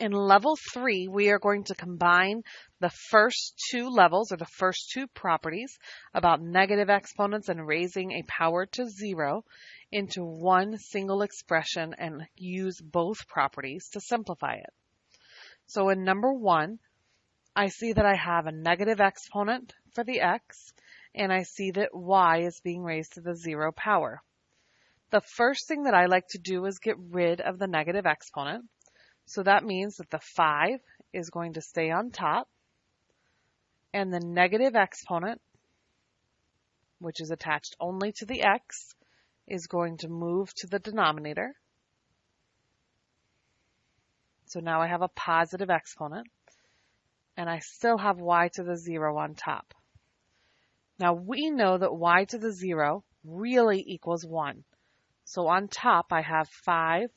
In level 3, we are going to combine the first two levels, or the first two properties, about negative exponents and raising a power to 0 into one single expression and use both properties to simplify it. So in number 1, I see that I have a negative exponent for the x, and I see that y is being raised to the 0 power. The first thing that I like to do is get rid of the negative exponent. So that means that the 5 is going to stay on top, and the negative exponent, which is attached only to the x, is going to move to the denominator. So now I have a positive exponent, and I still have y to the 0 on top. Now we know that y to the 0 really equals 1. So on top I have 5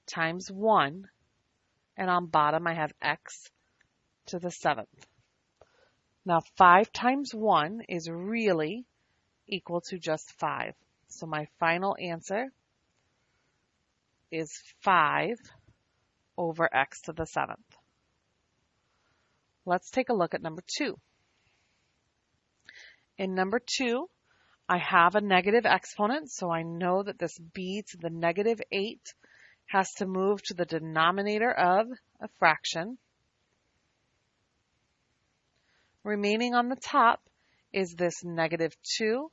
times 1, and on bottom I have x to the 7th. Now 5 times 1 is really equal to just 5. So my final answer is 5 over x to the 7th. Let's take a look at number 2. In number 2, I have a negative exponent, so I know that this b to the negative 8 has to move to the denominator of a fraction. Remaining on the top is this negative 2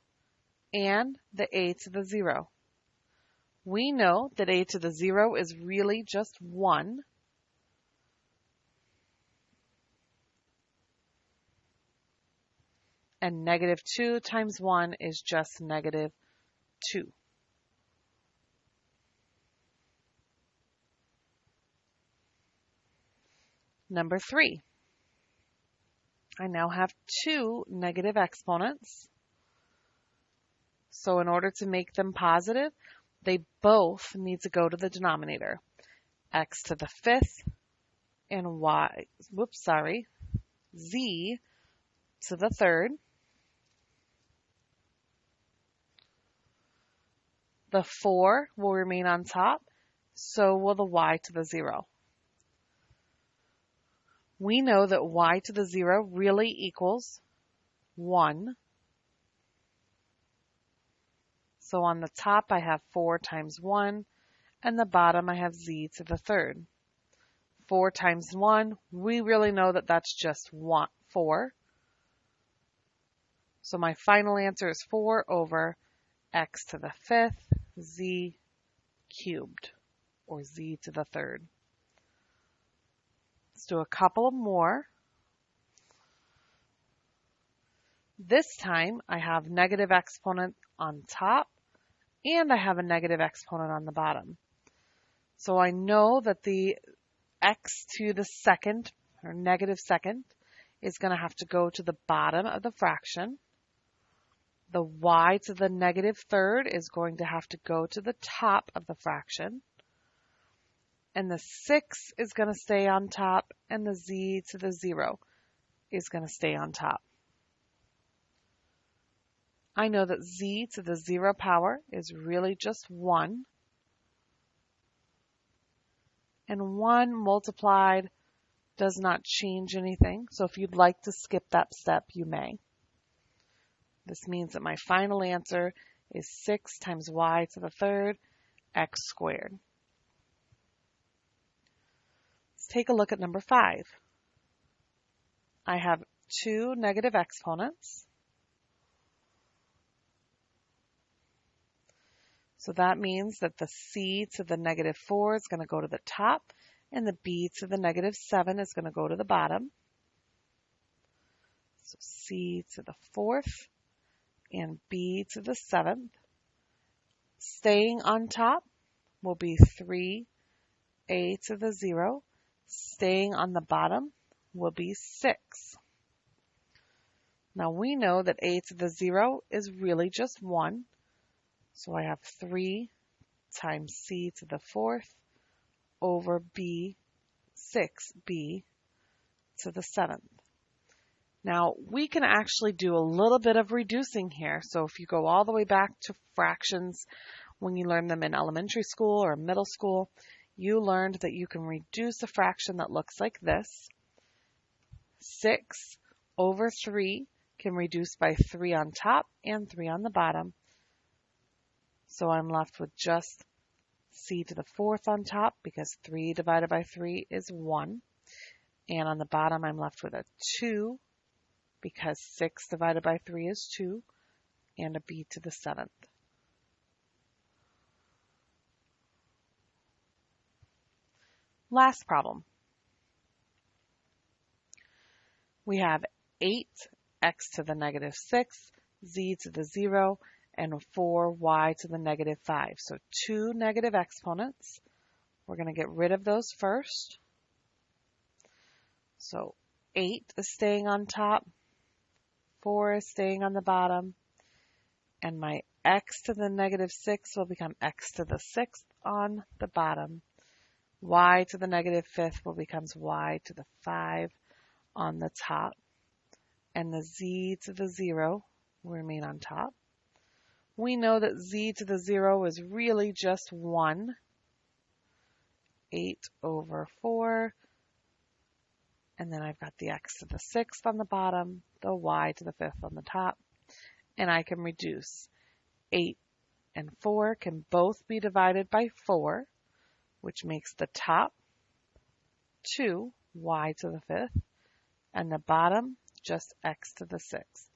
and the a to the 0. We know that a to the 0 is really just 1. And negative 2 times 1 is just negative 2. Number 3. I now have 2 negative exponents. So in order to make them positive, they both need to go to the denominator. X to the 5th and z to the 3rd. The 4 will remain on top, so will the y to the 0. We know that y to the 0 really equals 1. So on the top I have 4 times 1, and the bottom I have z to the 3rd. 4 times 1, we really know that that's just 4. So my final answer is 4 over x to the 5th, z cubed, or z to the 3rd. Let's do a couple more. This time I have negative exponent on top, and I have a negative exponent on the bottom. So I know that the x to the 2nd, or negative 2nd, is going to have to go to the bottom of the fraction. The y to the negative 3rd is going to have to go to the top of the fraction. And the 6 is going to stay on top, and the z to the 0 is going to stay on top. I know that z to the 0 power is really just 1. And 1 multiplied does not change anything. So if you'd like to skip that step, you may. This means that my final answer is 6 times y to the 3rd, x squared. Let's take a look at number 5. I have 2 negative exponents. So that means that the c to the negative 4 is going to go to the top, and the b to the negative 7 is going to go to the bottom. So c to the 4th and b to the 7th. Staying on top will be 3a to the 0. Staying on the bottom will be 6. Now we know that a to the 0 is really just 1. So I have 3 times c to the 4th over 6b to the 7th. Now, we can actually do a little bit of reducing here. So if you go all the way back to fractions when you learn them in elementary school or middle school, you learned that you can reduce a fraction that looks like this. 6 over 3 can reduce by 3 on top and 3 on the bottom. So I'm left with just c to the 4th on top because 3 divided by 3 is 1. And on the bottom I'm left with a 2 because 6 divided by 3 is 2, and a b to the 7th. Last problem. We have 8x to the negative 6, z to the 0, and 4y to the negative 5. So two negative exponents. We're going to get rid of those first. So 8 is staying on top, 4 is staying on the bottom, and my x to the negative 6 will become x to the 6th on the bottom. Y to the negative 5th will become y to the 5 on the top, and the z to the 0 will remain on top. We know that z to the 0 is really just 1, 8 over 4, and then I've got the x to the 6th on the bottom, the y to the 5th on the top, and I can reduce. 8 and 4 can both be divided by 4, which makes the top 2 y to the 5th, and the bottom just x to the 6th.